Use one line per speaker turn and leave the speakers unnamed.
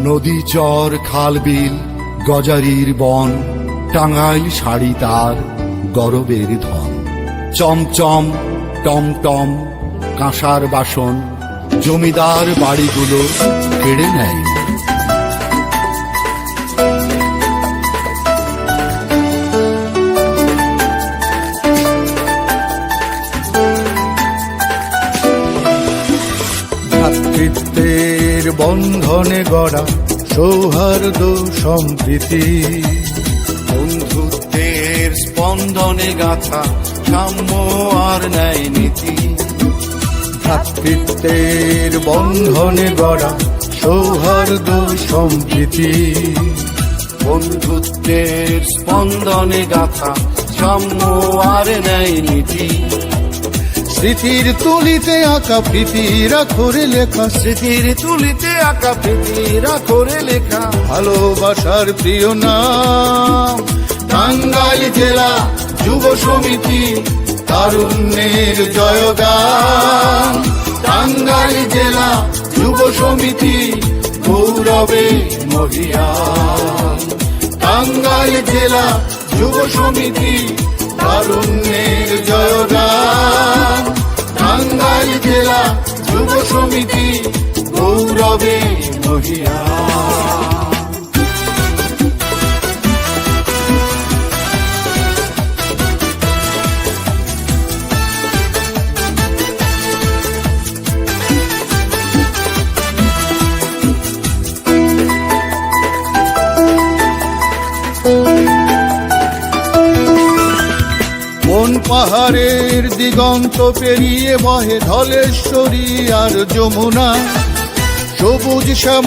নদী চর খাল বিল গজারির বন, টাঙ্গাইল শাড়ি তার গরবের ধন। চমচম টমটম কাঁসার বাসন, জমিদার বাড়িগুলো কেড়ে নেয়। ভ্রাতৃত্বের বন্ধনে গড়া সৌহার্দ্য সম্প্রীতি, বন্ধুত্বের স্পন্দনে গাথা সাম্য আর ন্যায় নীতি। ভ্রাতৃত্বের বন্ধনে গড়া সৌহার্দ্য সম্প্রীতি, বন্ধুত্বের স্পন্দনে গাথা সাম্য আর ন্যায় নীতি। স্মৃতির তুলিতে আঁকা প্রীতিরা করে লেখা, স্মৃতির তুলিতে আঁকা প্রীতিরা করে লেখা। ভালোবাসার প্রিয় নাম টাঙ্গাইল জেলা যুব সমিতি, তারুণ্যের জয়গান। টাঙ্গাইল জেলা যুব সমিতি গৌরবে মহিয়ান। টাঙ্গাইল জেলা যুব সমিতি তারুণ্যের জয়গান। টাঙ্গাইল জেলা যুব সমিতি গৌরবে মহিয়ান। কোন পাহাড়ের দিগন্ত পেরিয়ে বহে ধলেশ্বরী আর যমুনা, সবুজ